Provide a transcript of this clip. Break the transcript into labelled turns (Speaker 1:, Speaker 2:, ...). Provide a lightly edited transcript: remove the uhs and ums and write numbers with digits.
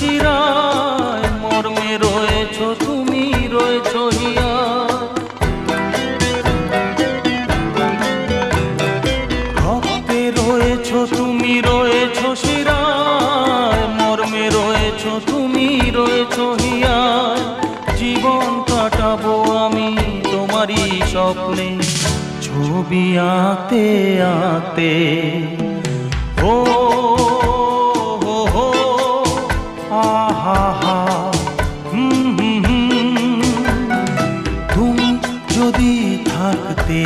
Speaker 1: শিরায়, মর্মে রয়েছ তুমি, রয়েছ হিয়া। রক্তে রয়েছ তুমি, রয়েছ শিরায়, মর্মে রয়েছ তুমি, রয়েছ হিয়া। জীবন কাটাবো আমি তোমারই স্বপ্নে, ছবি আঁকতে আঁকতে। ও হো হো, আহা হা, তুমি যদি থাকতে।